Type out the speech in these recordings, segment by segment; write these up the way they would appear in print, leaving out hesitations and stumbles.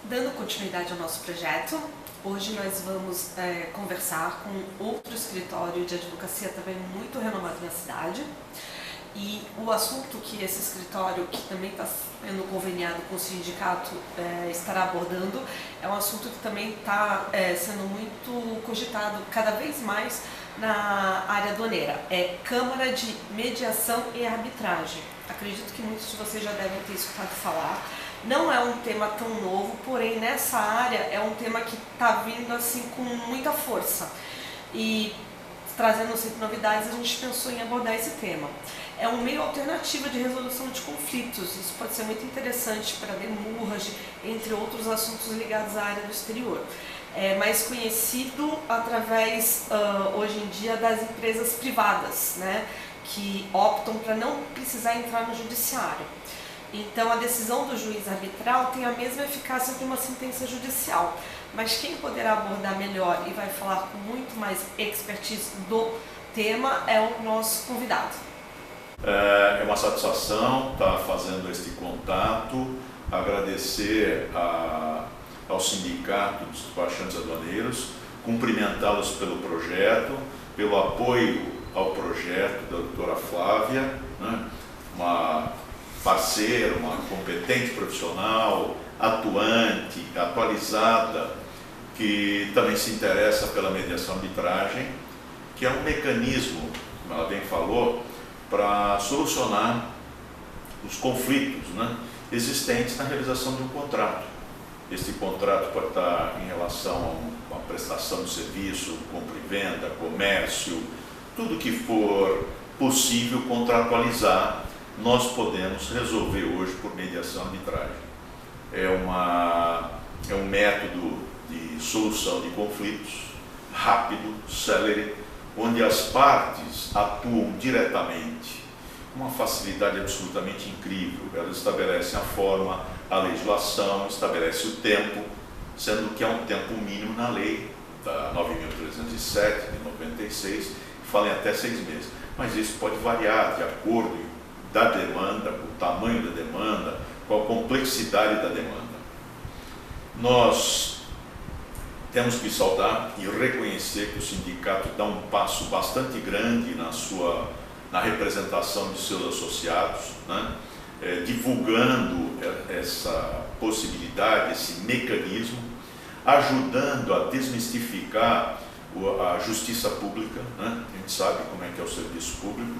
Dando continuidade ao nosso projeto, hoje nós vamos conversar com outro escritório de advocacia também muito renomado na cidade. E o assunto que esse escritório, que também está sendo conveniado com o sindicato, estará abordando, é um assunto que também está sendo muito cogitado cada vez mais na área aduaneira. É Câmara de Mediação e Arbitragem. Acredito que muitos de vocês já devem ter escutado falar. Não é um tema tão novo, porém nessa área é um tema que está vindo assim com muita força. E trazendo sempre novidades, a gente pensou em abordar esse tema. É um meio alternativo de resolução de conflitos. Isso pode ser muito interessante para demurrage, entre outros assuntos ligados à área do exterior. É mais conhecido através, hoje em dia, das empresas privadas, né, que optam para não precisar entrar no judiciário. Então, a decisão do juiz arbitral tem a mesma eficácia que uma sentença judicial. Mas quem poderá abordar melhor e vai falar com muito mais expertise do tema é o nosso convidado. É uma satisfação estar fazendo este contato, agradecer ao Sindicato dos Despachantes Aduaneiros, cumprimentá-los pelo projeto, pelo apoio ao projeto da doutora Flávia, né? Uma parceira, uma competente profissional, atuante, atualizada, que também se interessa pela mediação arbitragem, que é um mecanismo, como ela bem falou, para solucionar os conflitos, né, existentes na realização de um contrato. Este contrato pode estar em relação a uma prestação de serviço, compra e venda, comércio, tudo que for possível contratualizar, nós podemos resolver hoje por mediação arbitragem. É um método de solução de conflitos rápido, célere, onde as partes atuam diretamente, com uma facilidade absolutamente incrível. Elas estabelecem a forma, a legislação, estabelece o tempo, sendo que há um tempo mínimo na lei da 9.307 de 96, que fala em até 6 meses. Mas isso pode variar de acordo da demanda, com o tamanho da demanda, com a complexidade da demanda. Nós temos que saudar e reconhecer que o sindicato dá um passo bastante grande na representação de seus associados, né? Divulgando essa possibilidade, esse mecanismo, ajudando a desmistificar a justiça pública, né? A gente sabe como é que é o serviço público,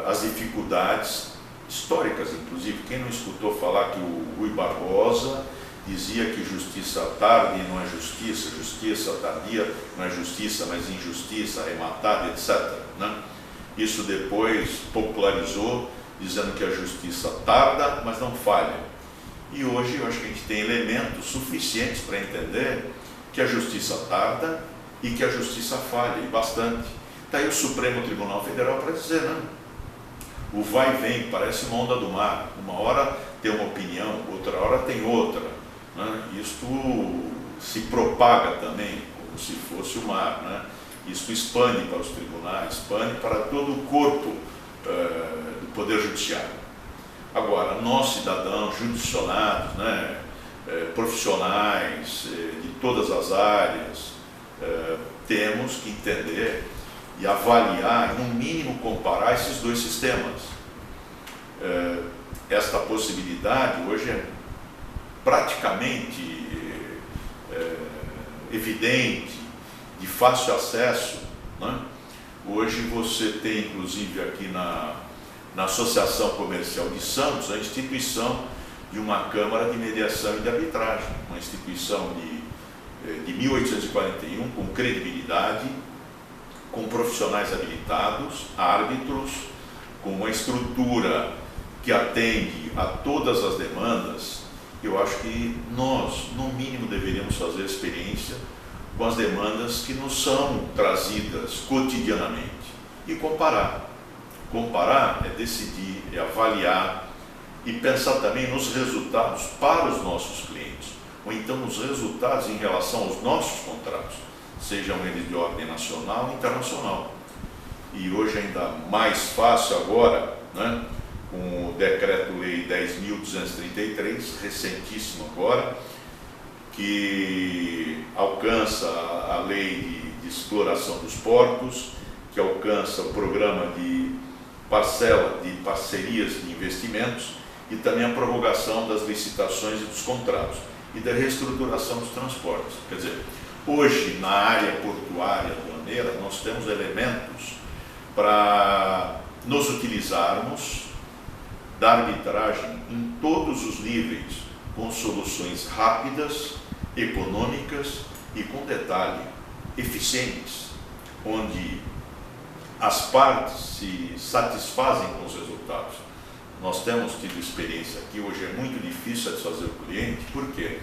as dificuldades históricas, inclusive. Quem não escutou falar que o Rui Barbosa dizia que justiça tarde não é justiça, justiça tardia não é justiça, mas injustiça, arrematada, etc., né? Isso depois popularizou, dizendo que a justiça tarda, mas não falha. E hoje eu acho que a gente tem elementos suficientes para entender que a justiça tarda e que a justiça falha, e bastante. Está aí o Supremo Tribunal Federal para dizer, né? O vai e vem parece uma onda do mar. Uma hora tem uma opinião, outra hora tem outra, né? Isto se propaga também, como se fosse o mar, né? Isto expande para os tribunais, expande para todo o corpo do Poder Judiciário. Agora, nós cidadãos judicionados, né? Profissionais de todas as áreas, temos que entender e avaliar, e no mínimo comparar esses dois sistemas. Esta possibilidade hoje é praticamente evidente, de fácil acesso, né? Hoje você tem, inclusive, aqui na Associação Comercial de Santos, a instituição de uma Câmara de Mediação e de Arbitragem, uma instituição de 1841, com credibilidade, com profissionais habilitados, árbitros, com uma estrutura que atende a todas as demandas. Eu acho que nós, no mínimo, deveríamos fazer experiência com as demandas que nos são trazidas cotidianamente e comparar. Comparar é decidir, é avaliar e pensar também nos resultados para os nossos clientes, ou então nos resultados em relação aos nossos contratos, sejam eles de ordem nacional ou internacional. E hoje ainda mais fácil agora, né, com o Decreto-Lei 10.233, recentíssimo agora, que alcança a lei de exploração dos portos, que alcança o programa de parcela de parcerias de investimentos e também a prorrogação das licitações e dos contratos e da reestruturação dos transportes. Quer dizer, hoje na área portuária aduaneira nós temos elementos para nos utilizarmos da arbitragem em todos os níveis, com soluções rápidas, econômicas e, com detalhe, eficientes, onde as partes se satisfazem com os resultados. Nós temos tido experiência aqui, hoje é muito difícil satisfazer o cliente, por quê?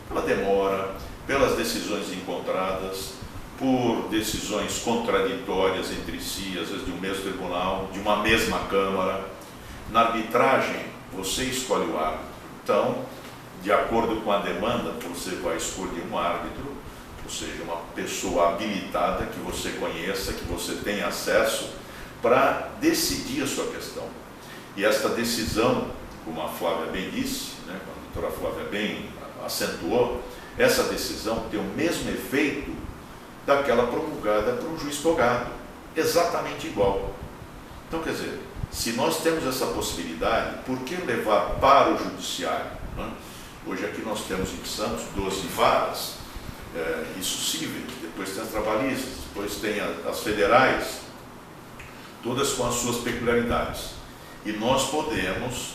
Pela demora, pelas decisões encontradas, por decisões contraditórias entre si, às vezes de um mesmo tribunal, de uma mesma Câmara. Na arbitragem, você escolhe o árbitro. Então, de acordo com a demanda, você vai escolher um árbitro, ou seja, uma pessoa habilitada que você conheça, que você tenha acesso, para decidir a sua questão. E esta decisão, como a Flávia bem disse, né, a doutora Flávia bem acentuou, essa decisão tem o mesmo efeito daquela promulgada por um juiz togado, exatamente igual. Então, quer dizer, se nós temos essa possibilidade, por que levar para o judiciário? Né? Hoje aqui nós temos em Santos 12 varas, isso cíveis, depois tem as trabalhistas, depois tem as federais, todas com as suas peculiaridades. E nós podemos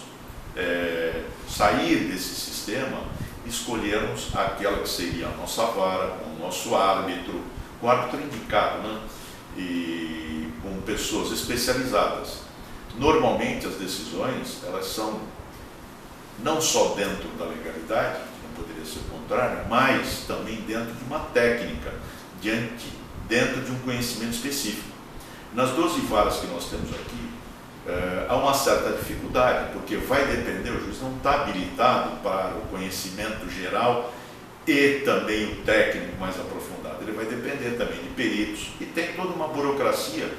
sair desse sistema e escolhermos aquela que seria a nossa vara, com o nosso árbitro, com o árbitro indicado, né? E com pessoas especializadas. Normalmente as decisões, elas são não só dentro da legalidade, que não poderia ser o contrário, mas também dentro de uma técnica, dentro de um conhecimento específico. Nas 12 varas que nós temos aqui, há uma certa dificuldade, porque vai depender, o juiz não está habilitado para o conhecimento geral e também o técnico mais aprofundado. Ele vai depender também de peritos e tem toda uma burocracia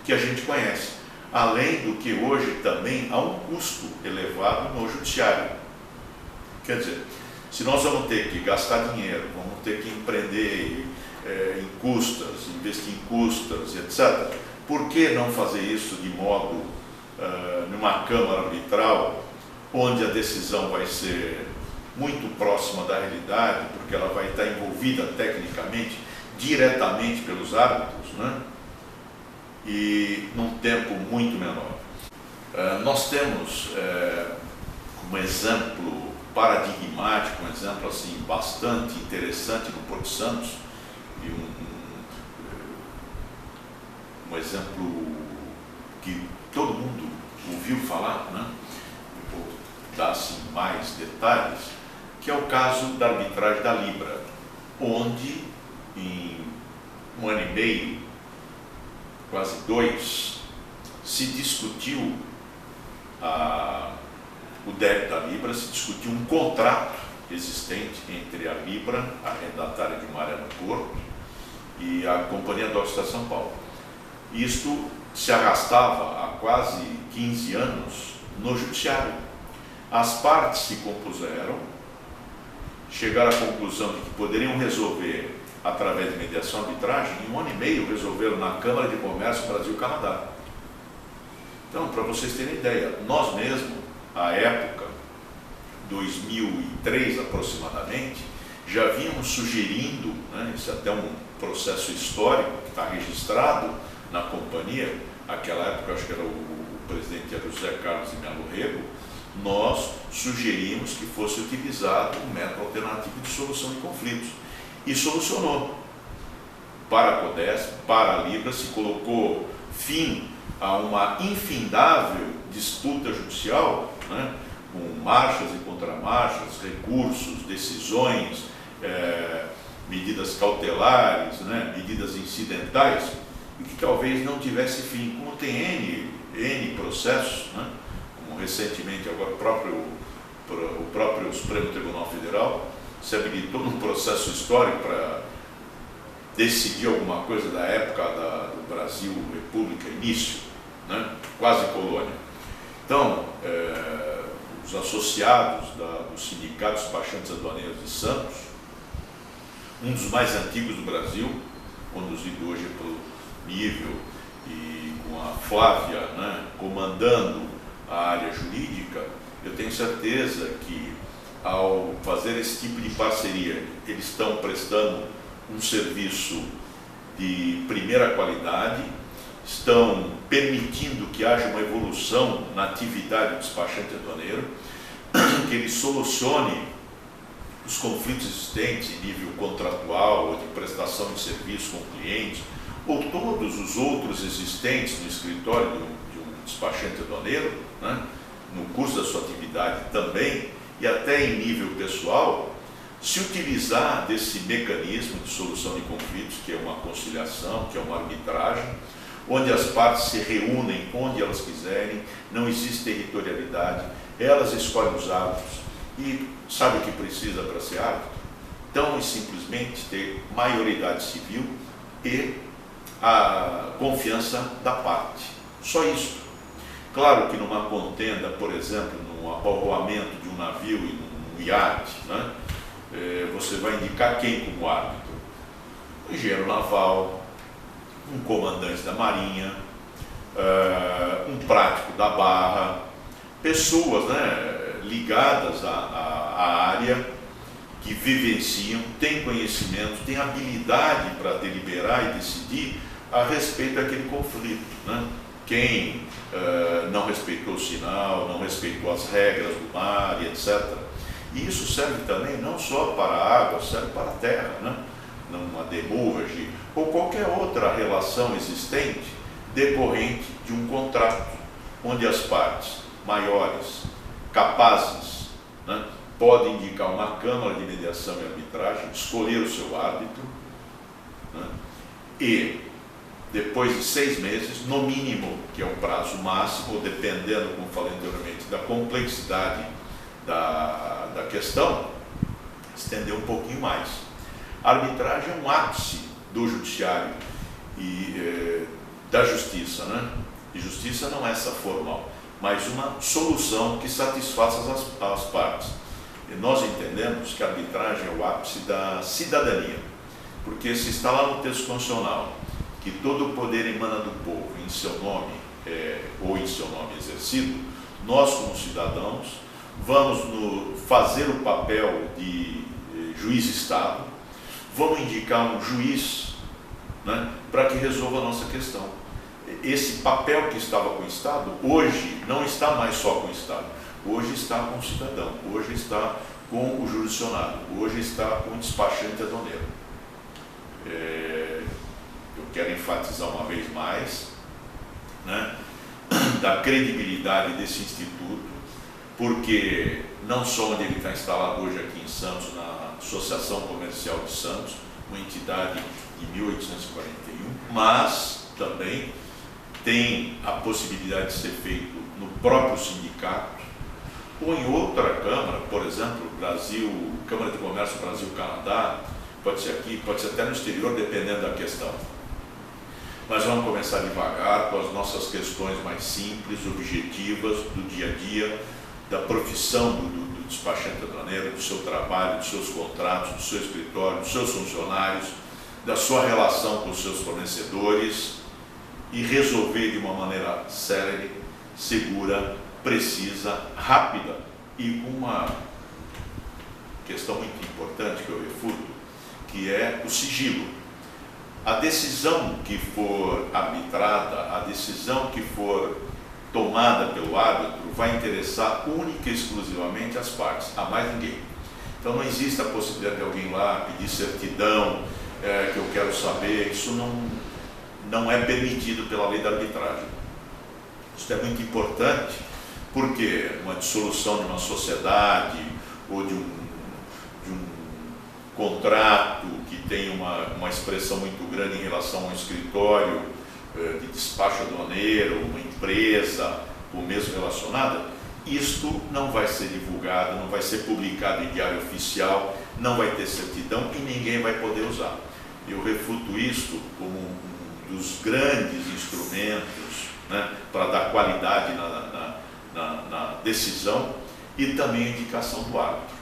que a gente conhece. Além do que hoje também há um custo elevado no judiciário. Quer dizer, se nós vamos ter que gastar dinheiro, vamos ter que empreender em custas, investir em custas, etc., por que não fazer isso de modo, numa Câmara arbitral, onde a decisão vai ser muito próxima da realidade, porque ela vai estar envolvida tecnicamente, diretamente pelos árbitros, né? E num tempo muito menor. Nós temos um exemplo paradigmático, um exemplo assim, bastante interessante no Porto Santos, e um exemplo que todo mundo ouviu falar, né? Eu vou dar assim, mais detalhes, que é o caso da arbitragem da Libra, onde em 1 ano e meio, quase 2, se discutiu o débito da Libra, se discutiu um contrato existente entre a Libra, a arrendatária de Maré no Porto, e a Companhia Dockside São Paulo. Isto se arrastava há quase 15 anos no judiciário. As partes se compuseram, chegaram à conclusão de que poderiam resolver através de mediação e arbitragem, em 1 ano e meio resolveram na Câmara de Comércio Brasil-Canadá. Então, para vocês terem ideia, nós mesmos, à época, 2003 aproximadamente, já vínhamos sugerindo, né, isso é até um processo histórico que está registrado na companhia, naquela época acho que era o presidente era José Carlos de Melo Rego, nós sugerimos que fosse utilizado um método alternativo de solução de conflitos. E solucionou. Para a CODESP, para a Libra, se colocou fim a uma infindável disputa judicial, né, com marchas e contramarchas, recursos, decisões, medidas cautelares, né, medidas incidentais, e que talvez não tivesse fim. Como tem N processos, né, como recentemente agora o próprio Supremo Tribunal Federal se habilitou num processo histórico para decidir alguma coisa da época do Brasil, República, início, né? Quase colônia. Então, os associados dos sindicatos despachantes aduaneiros de Santos um dos mais antigos do Brasil, conduzido hoje pelo Nível e com a Flávia, né, comandando a área jurídica. Eu tenho certeza que, ao fazer esse tipo de parceria, eles estão prestando um serviço de primeira qualidade, estão permitindo que haja uma evolução na atividade do despachante aduaneiro, que ele solucione os conflitos existentes em nível contratual ou de prestação de serviço com o cliente, ou todos os outros existentes no escritório de um despachante aduaneiro, né, no curso da sua atividade também, e até em nível pessoal, se utilizar desse mecanismo de solução de conflitos, que é uma conciliação, que é uma arbitragem, onde as partes se reúnem onde elas quiserem, não existe territorialidade, elas escolhem os árbitros e sabe o que precisa para ser árbitro? Então, é simplesmente ter maioridade civil e a confiança da parte. Só isso. Claro que numa contenda, por exemplo, no apovoamento de um navio e num iate, né, você vai indicar quem como árbitro? Um engenheiro naval, um comandante da marinha, um prático da barra, pessoas, né, ligadas à área, que vivenciam, têm conhecimento, têm habilidade para deliberar e decidir a respeito daquele conflito, né? Quem não respeitou o sinal, não respeitou as regras do mar e etc. E isso serve também não só para a água, serve para a terra, né? Numa demurragem ou qualquer outra relação existente decorrente de um contrato, onde as partes maiores, capazes, né, podem indicar uma câmara de mediação e arbitragem, escolher o seu árbitro, né, e depois de 6 meses, no mínimo, que é o prazo máximo, dependendo, como falei anteriormente, da complexidade da questão, estender um pouquinho mais. A arbitragem é um ápice do judiciário e da justiça, né? E justiça não é essa formal, mas uma solução que satisfaça as partes. E nós entendemos que a arbitragem é o ápice da cidadania, porque se está lá no texto constitucional que todo o poder emana do povo em seu nome ou em seu nome exercido, nós como cidadãos vamos fazer o papel de juiz-estado, vamos indicar um juiz, né, para que resolva a nossa questão. Esse papel que estava com o Estado, hoje não está mais só com o Estado, hoje está com o cidadão, hoje está com o jurisdicionado, hoje está com o despachante aduaneiro. Eu quero enfatizar uma vez mais, né, da credibilidade desse instituto, porque não só onde ele está instalado hoje aqui em Santos, na Associação Comercial de Santos, uma entidade de 1841, mas também tem a possibilidade de ser feito no próprio sindicato ou em outra câmara, por exemplo, Brasil, Câmara de Comércio Brasil-Canadá, pode ser aqui, pode ser até no exterior, dependendo da questão. Mas vamos começar devagar com as nossas questões mais simples, objetivas, do dia a dia, da profissão do despachante aduaneiro, do seu trabalho, dos seus contratos, do seu escritório, dos seus funcionários, da sua relação com os seus fornecedores e resolver de uma maneira célere, segura, precisa, rápida e com uma questão muito importante que eu refuto, que é o sigilo. A decisão que for arbitrada, a decisão que for tomada pelo árbitro vai interessar única e exclusivamente as partes, a mais ninguém. Então não existe a possibilidade de alguém lá pedir certidão, que eu quero saber, isso não é permitido pela lei da arbitragem. Isso é muito importante, porque uma dissolução de uma sociedade ou de um contrato que tem uma expressão muito grande em relação a um escritório de despacho aduaneiro, uma empresa ou mesmo relacionada, isto não vai ser divulgado, não vai ser publicado em diário oficial, não vai ter certidão e ninguém vai poder usar. Eu refuto isto como um dos grandes instrumentos, né, para dar qualidade na decisão e também a indicação do árbitro.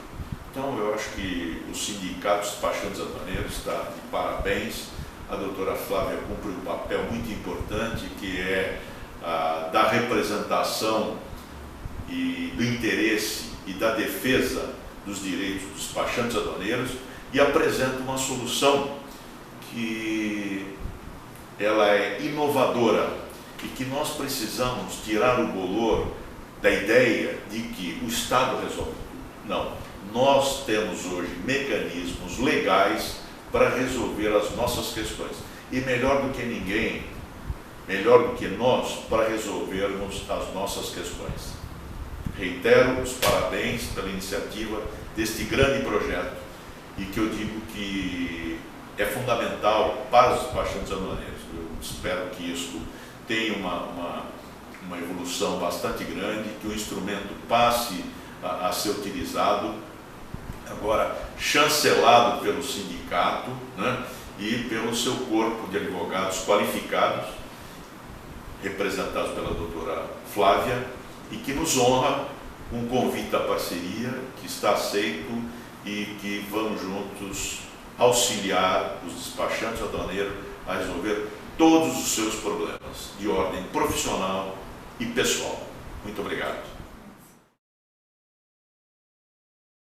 Então, eu acho que o Sindicato dos Despachantes Aduaneiros está de parabéns. A doutora Flávia cumpre um papel muito importante, que é da representação e do interesse e da defesa dos direitos dos despachantes aduaneiros, e apresenta uma solução que ela é inovadora e que nós precisamos tirar o bolor da ideia de que o Estado resolve tudo. Não, nós temos hoje mecanismos legais para resolver as nossas questões, e melhor do que ninguém, melhor do que nós, para resolvermos as nossas questões. Reitero os parabéns pela iniciativa deste grande projeto, e que eu digo que é fundamental para os despachantes aduaneiros. Eu espero que isso tenha uma evolução bastante grande, que o instrumento passe a ser utilizado, agora chancelado pelo sindicato, né, e pelo seu corpo de advogados qualificados, representados pela doutora Flávia, e que nos honra um convite à parceria que está aceito, e que vamos juntos auxiliar os despachantes aduaneiros a resolver todos os seus problemas de ordem profissional e pessoal. Muito obrigado.